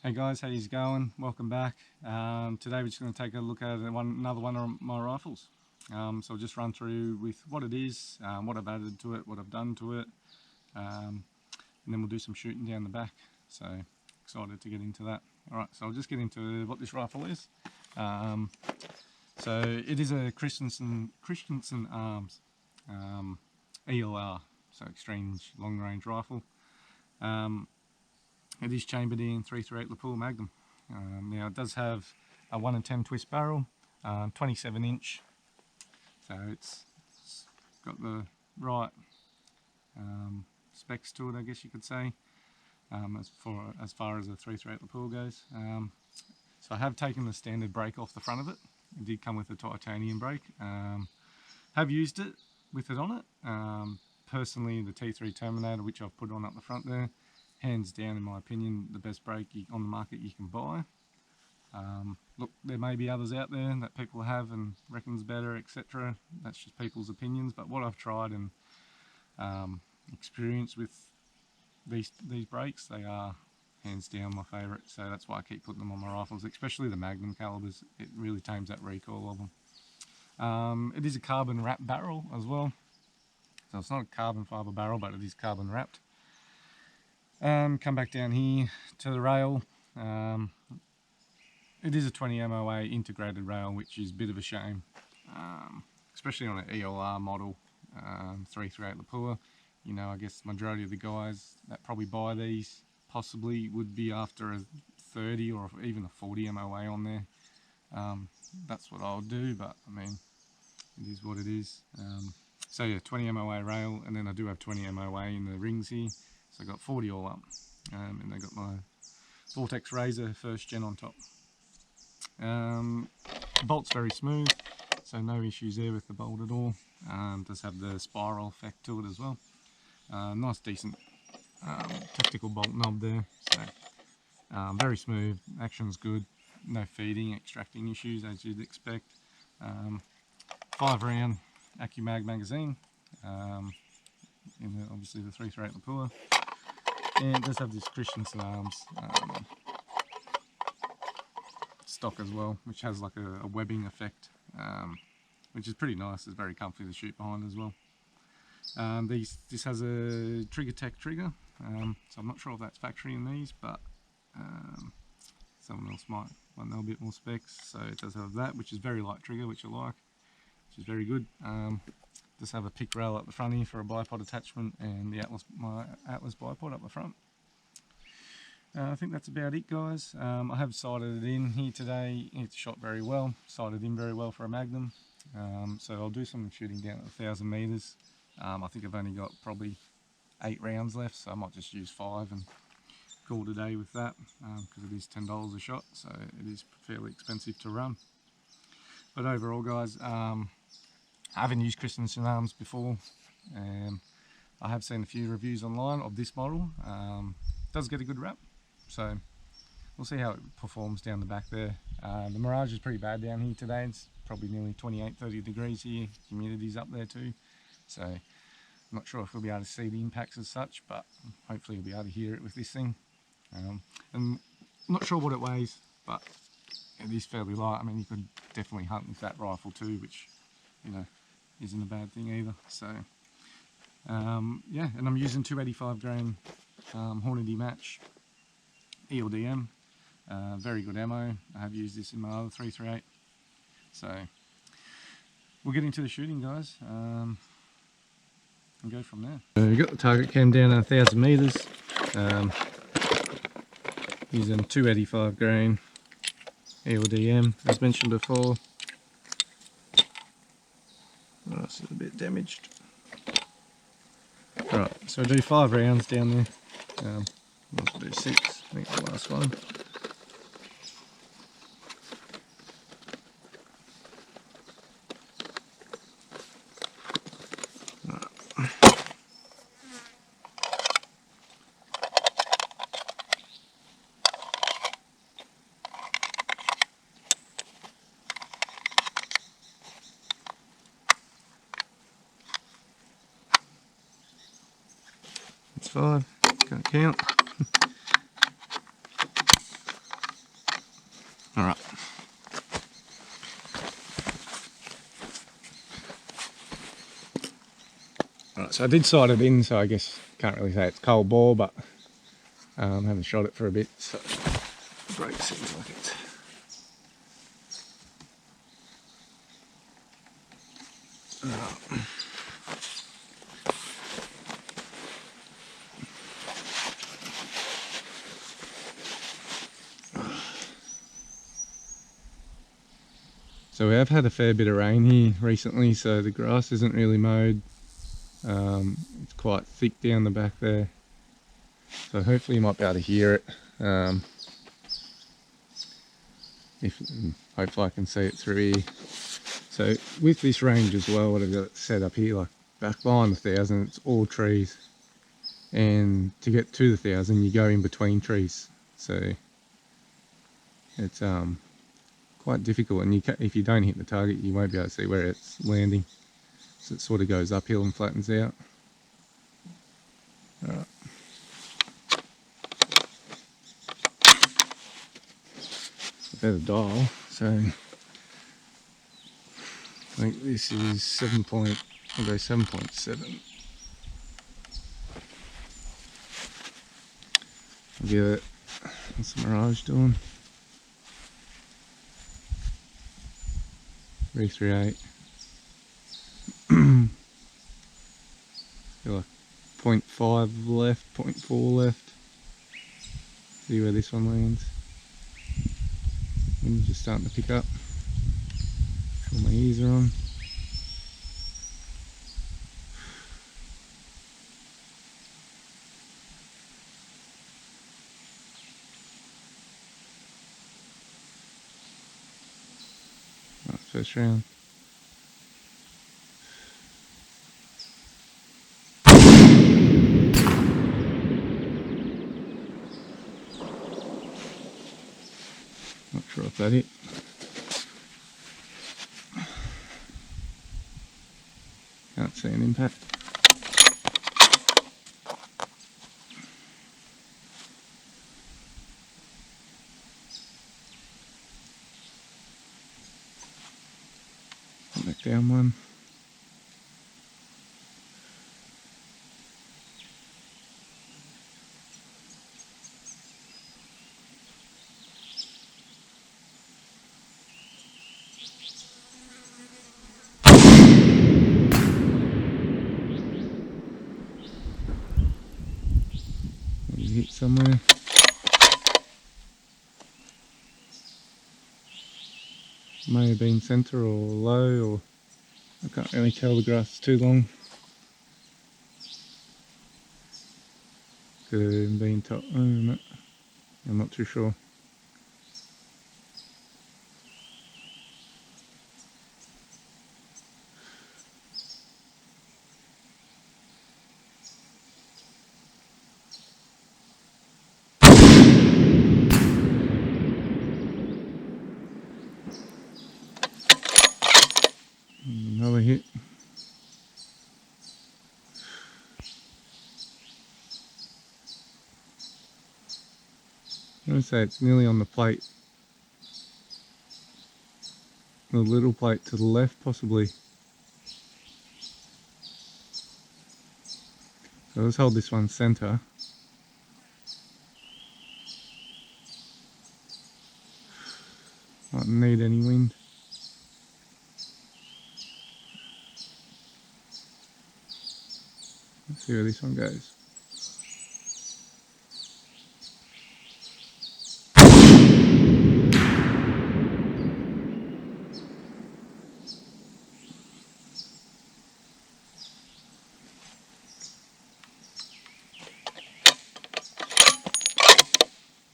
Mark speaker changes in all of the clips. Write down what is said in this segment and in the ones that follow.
Speaker 1: Hey guys, how you going? Welcome back. Today we're just going to take a look at another one of my rifles. So I'll just run through with what it is, what I've added to it, what I've done to it, and then we'll do some shooting down the back. So excited to get into that. Alright, so I'll just get into what this rifle is. So it is a Christensen Arms ELR, so extreme long range rifle. It is chambered in 338 Lapua Magnum. Now it does have a 1 in 10 twist barrel, 27 inch, so it's got the right specs to it, I guess you could say, as far as a 338 Lapua goes. So I have taken the standard brake off the front of it. It did come with a titanium brake. Have used it with it on it. Personally, the T3 Terminator, which I've put on up the front there, hands down, in my opinion, the best brake on the market you can buy. Look, there may be others out there that people have and reckons better, etc. That's just people's opinions. But what I've tried and experienced with these brakes, they are hands down my favourite. So that's why I keep putting them on my rifles, especially the Magnum calibers. It really tames that recoil of them. It is a carbon wrap barrel as well. So it's not a carbon fibre barrel, but it is carbon wrapped. Come back down here to the rail. It is a 20 MOA integrated rail, which is a bit of a shame, especially on an ELR model, 338 Lapua. You know, I guess the majority of the guys that probably buy these possibly would be after a 30 or even a 40 MOA on there. That's what I'll do, but I mean, it is what it is. So yeah, 20 MOA rail, and then I do have 20 MOA in the rings here. So I got 40 all up, and I got my Vortex Razor first gen on top. The bolt's very smooth, so no issues there with the bolt at all. Does have the spiral effect to it as well. Nice decent tactical bolt knob there, so very smooth, action's good, no feeding, extracting issues as you'd expect. 5 round AccuMag magazine, in obviously the 338 Lapua. And it does have this Christensen Arms stock as well, which has like a webbing effect, which is pretty nice. It's very comfy to shoot behind as well. This has a Trigger Tech trigger, so I'm not sure if that's factory in these, but someone else might know a bit more specs. So it does have that, which is very light trigger, which I like, which is very good. Does have a pick rail up the front here for a bipod attachment, and my Atlas bipod up the front. I think that's about it, guys. I have sighted it in here today. It's shot very well, sighted in very well for a Magnum. So I'll do some shooting down at 1,000 metres. I think I've only got probably 8 rounds left, so I might just use 5 and call it a day with that, because it is $10 a shot, so it is fairly expensive to run. But overall, guys, I haven't used Christensen Arms before. I have seen a few reviews online of this model. It does get a good rap, so we'll see how it performs down the back there. The mirage is pretty bad down here today. It's probably nearly 28-30 degrees here. Humidity's up there too, so I'm not sure if we'll be able to see the impacts as such, but hopefully we'll be able to hear it with this thing. And I'm not sure what it weighs, but it is fairly light. I mean, you could definitely hunt with that rifle too, which, you know, isn't a bad thing either. So yeah, and I'm using 285 grain Hornady Match ELDM, very good ammo. I have used this in my other 338, so we'll get into the shooting, guys, and go from there. So we've got the target cam down at 1,000 metres, using 285 grain ELDM as mentioned before. Oh, this is a bit damaged. Right, so I do 5 rounds down there. I'll do 6, I think the last one. It's 5, can't count. Right, so I did sight it in, so I guess can't really say it's cold bore, but haven't shot it for a bit, so the break seems like it's so we have had a fair bit of rain here recently, so the grass isn't really mowed. It's quite thick down the back there, so hopefully you might be able to hear it. Hopefully I can see it through here. So with this range as well, what I've got set up here, like back behind the 1000, it's all trees, and to get to the 1000 you go in between trees, so it's quite difficult, and if you don't hit the target you won't be able to see where it's landing, so it sort of goes uphill and flattens out. Alright. Better dial, so I think this is 7 point, I'll go 7.7. I'll give it, what's the Mirage doing? 338. Feel like 0.5 left, 0.4 left. See where this one lands. Wind's just starting to pick up. Sure my ears are on. Right, first round. Not sure if that hit. Can't see an impact. Back down one. Hit somewhere. May have been centre or low, or I can't really tell, the grass is too long. Could have been top. Oh, no. I'm not too sure. Another hit. I'm going to say it's nearly on the plate. The little plate to the left, possibly. So let's hold this one centre. Mightn't need any wind. Let's see where this one goes.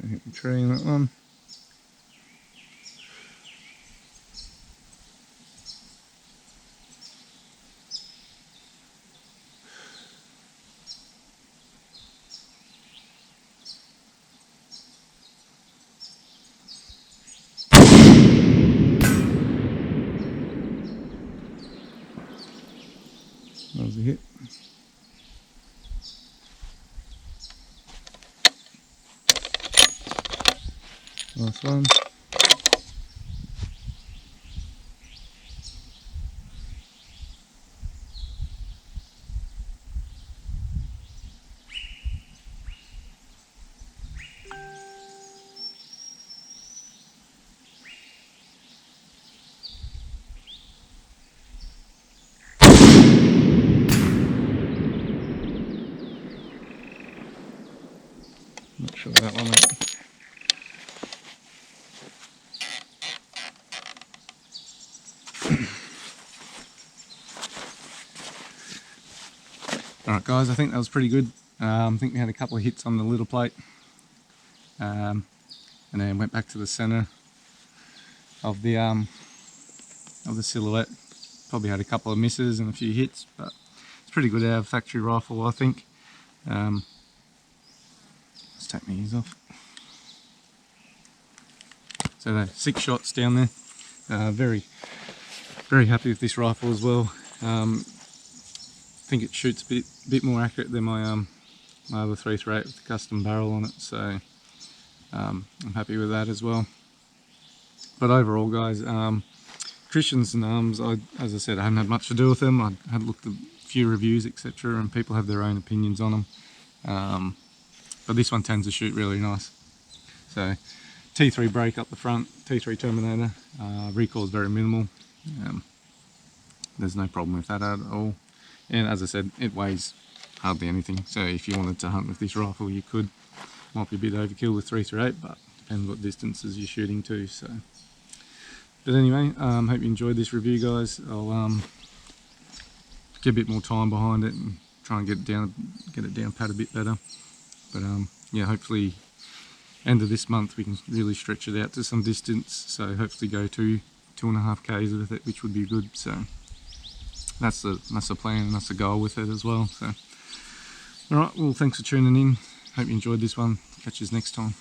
Speaker 1: I hit the tree in that one. That was a hit. Last one. Not sure that one, mate. Alright guys, I think that was pretty good. I think we had a couple of hits on the little plate. And then went back to the centre of the silhouette. Probably had a couple of misses and a few hits, but it's pretty good out of factory rifle, I think. Let's take my ears off. So the 6 shots down there. Very happy with this rifle as well. I think it shoots a bit more accurate than my my other 338 with the custom barrel on it, so I'm happy with that as well. But overall, guys, Christensen arms, as I said, I hadn't had much to do with them. I had looked at a few reviews, etc., and people have their own opinions on them. But this one tends to shoot really nice. So T3 brake up the front, T3 terminator, recoil is very minimal. There's no problem with that at all. And as I said, it weighs hardly anything. So if you wanted to hunt with this rifle, you could. Might be a bit overkill with 338, but depends what distances you're shooting to. So, but anyway, hope you enjoyed this review, guys. I'll get a bit more time behind it and try and get it down pat a bit better. But yeah, hopefully end of this month we can really stretch it out to some distance. So hopefully go 2.5 k's with it, which would be good. So that's the plan and that's the goal with it as well. So all right, well, thanks for tuning in. Hope you enjoyed this one. Catch you next time.